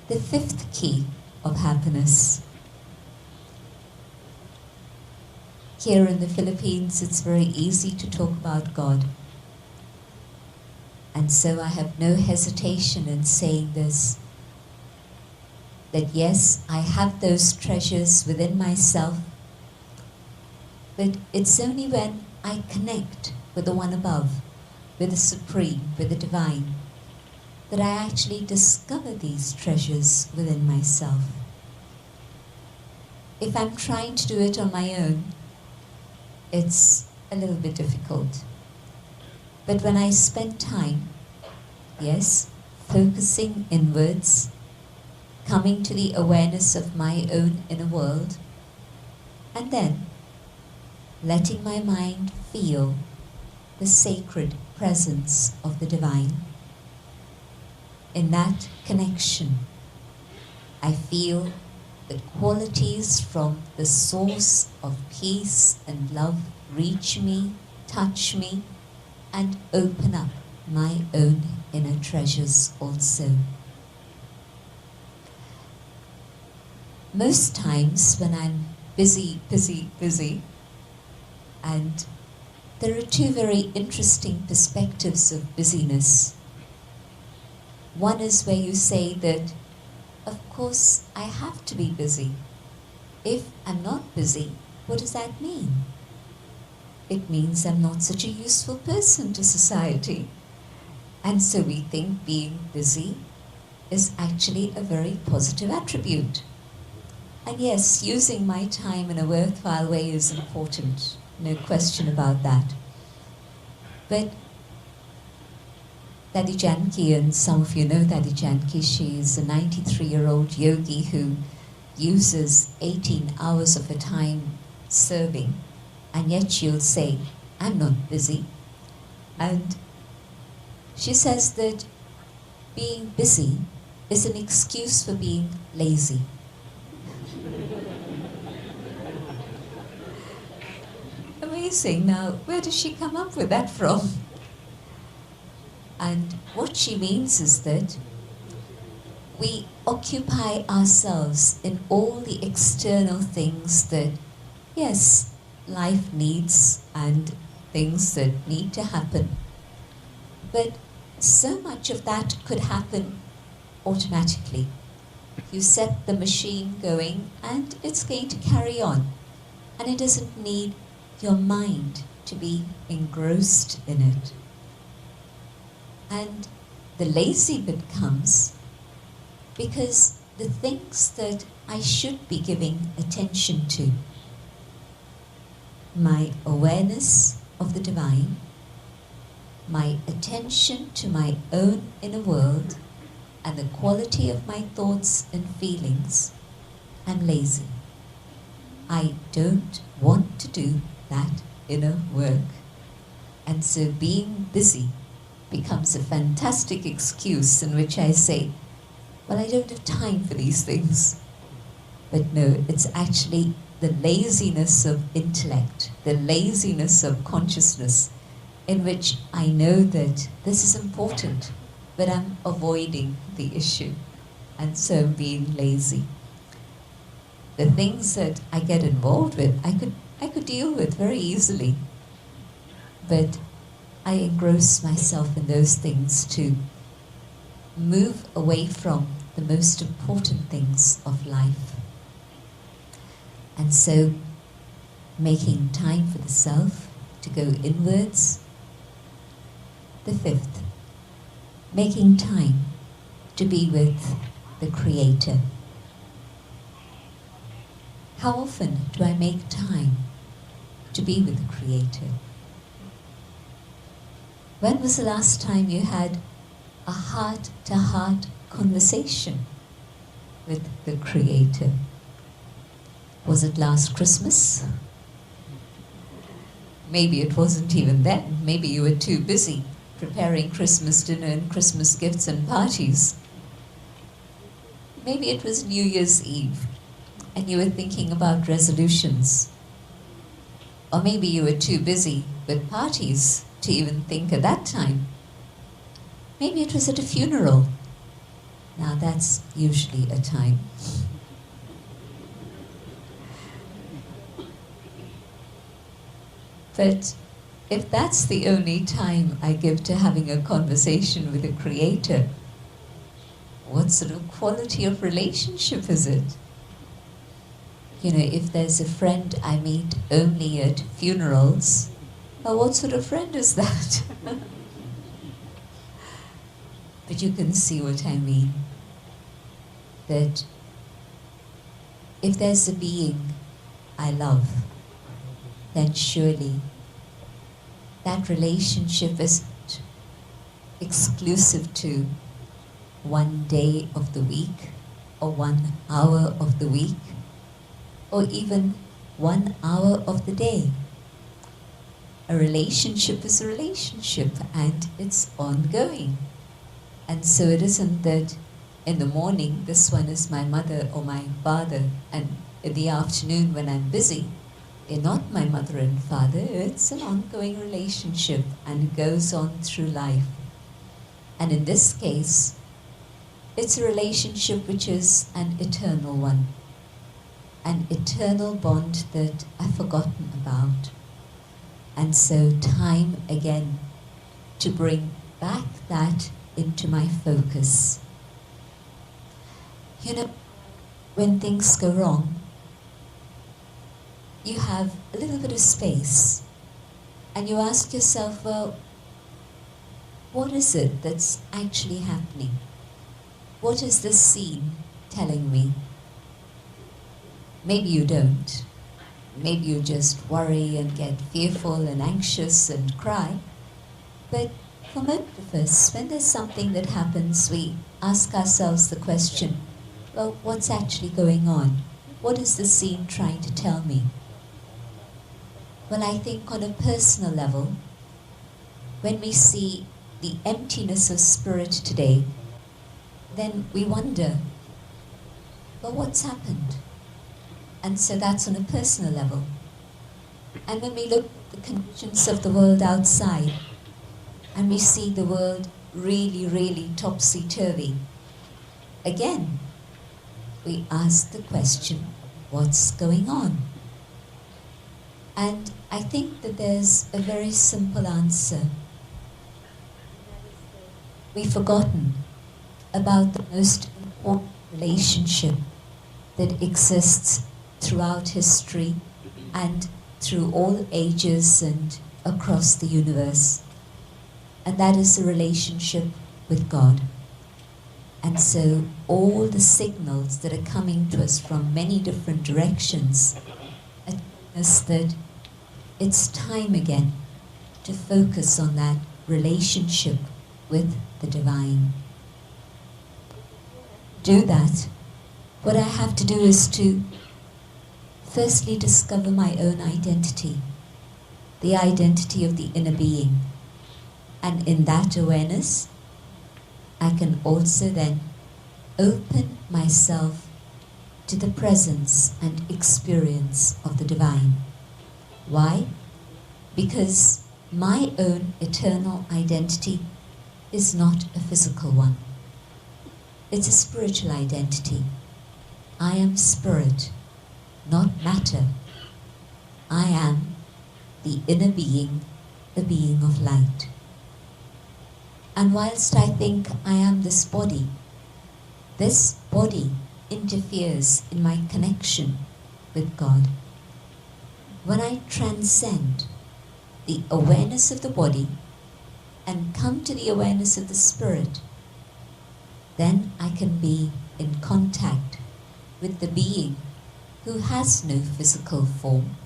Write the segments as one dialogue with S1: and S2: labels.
S1: the fifth key of happiness. Here in the Philippines, it's very easy to talk about God. And so I have no hesitation in saying this, that yes, I have those treasures within myself, but it's only when I connect with the one above, with the Supreme, with the Divine, that I actually discover these treasures within myself. If I'm trying to do it on my own, it's a little bit difficult. But when I spend time, yes, focusing inwards, coming to the awareness of my own inner world, and then letting my mind feel the sacred presence of the Divine. In that connection, I feel the qualities from the source of peace and love reach me, touch me, and open up my own inner treasures also. Most times when I'm busy, and there are two very interesting perspectives of busyness. One is where you say that, of course, I have to be busy. If I'm not busy, what does that mean? It means I'm not such a useful person to society. And so we think being busy is actually a very positive attribute. And yes, using my time in a worthwhile way is important, no question about that. But Dadi Janki, and some of you know Dadi Janki, she is a 93-year-old yogi who uses 18 hours of her time serving, and yet she'll say, I'm not busy. And she says that being busy is an excuse for being lazy. Amazing. Now, where does she come up with that from? And what she means is that we occupy ourselves in all the external things that, yes, life needs and things that need to happen. But so much of that could happen automatically. You set the machine going and it's going to carry on. And it doesn't need your mind to be engrossed in it. And the lazy bit comes because the things that I should be giving attention to, my awareness of the Divine, my attention to my own inner world, and the quality of my thoughts and feelings, I'm lazy. I don't want to do that inner work. And so being busy becomes a fantastic excuse in which I say, well, I don't have time for these things. But no, it's actually the laziness of intellect, the laziness of consciousness, in which I know that this is important, but I'm avoiding the issue, and so being lazy. The things that I get involved with, I could deal with very easily, but I engross myself in those things to move away from the most important things of life. And so, making time for the self, to go inwards. The fifth, making time to be with the Creator. How often do I make time to be with the Creator? When was the last time you had a heart-to-heart conversation with the Creator? Was it last Christmas? Maybe it wasn't even then. Maybe you were too busy preparing Christmas dinner and Christmas gifts and parties. Maybe it was New Year's Eve and you were thinking about resolutions. Or maybe you were too busy with parties to even think at that time. Maybe it was at a funeral. Now that's usually a time. But if that's the only time I give to having a conversation with a creator, what sort of quality of relationship is it? You know, if there's a friend I meet only at funerals, well, what sort of friend is that? But you can see what I mean. That if there's a being I love, then surely that relationship isn't exclusive to one day of the week, or 1 hour of the week, or even 1 hour of the day. A relationship is a relationship, and it's ongoing. And so it isn't that in the morning this one is my mother or my father, and in the afternoon when I'm busy, they're not my mother and father. It's an ongoing relationship, and it goes on through life. And in this case, it's a relationship which is an eternal one, an eternal bond that I've forgotten about. And so time again to bring back that into my focus. You know, when things go wrong, you have a little bit of space, and you ask yourself, well, what is it that's actually happening? What is this scene telling me? Maybe you don't. Maybe you just worry and get fearful and anxious and cry. But for most of us, when there's something that happens, we ask ourselves the question, well, what's actually going on? What is the scene trying to tell me? Well, I think on a personal level, when we see the emptiness of spirit today, then we wonder, well, what's happened? And so that's on a personal level. And when we look at the conditions of the world outside, and we see the world really, really topsy-turvy, again, we ask the question, what's going on? And I think that there's a very simple answer. We've forgotten about the most important relationship that exists throughout history and through all ages and across the universe. And that is the relationship with God. And so all the signals that are coming to us from many different directions are telling us that it's time again to focus on that relationship with the divine. Do that. What I have to do is to firstly discover my own identity, the identity of the inner being. And in that awareness, I can also then open myself to the presence and experience of the divine. Why? Because my own eternal identity is not a physical one. It's a spiritual identity. I am spirit, not matter. I am the inner being, the being of light. And whilst I think I am this body interferes in my connection with God. When I transcend the awareness of the body and come to the awareness of the spirit, then I can be in contact with the being who has no physical form,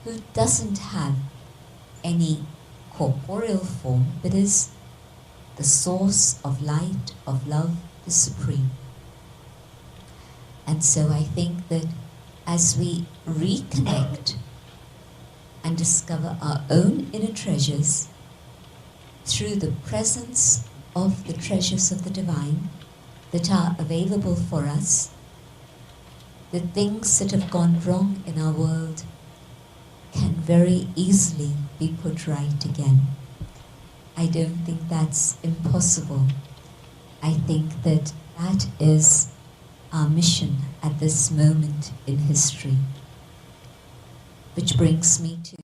S1: who doesn't have any corporeal form, but is the source of light, of love, the supreme. And so I think that as we reconnect and discover our own inner treasures through the presence of the treasures of the divine that are available for us, the things that have gone wrong in our world can very easily be put right again. I don't think that's impossible. I think that That is our mission at this moment in history. Which brings me to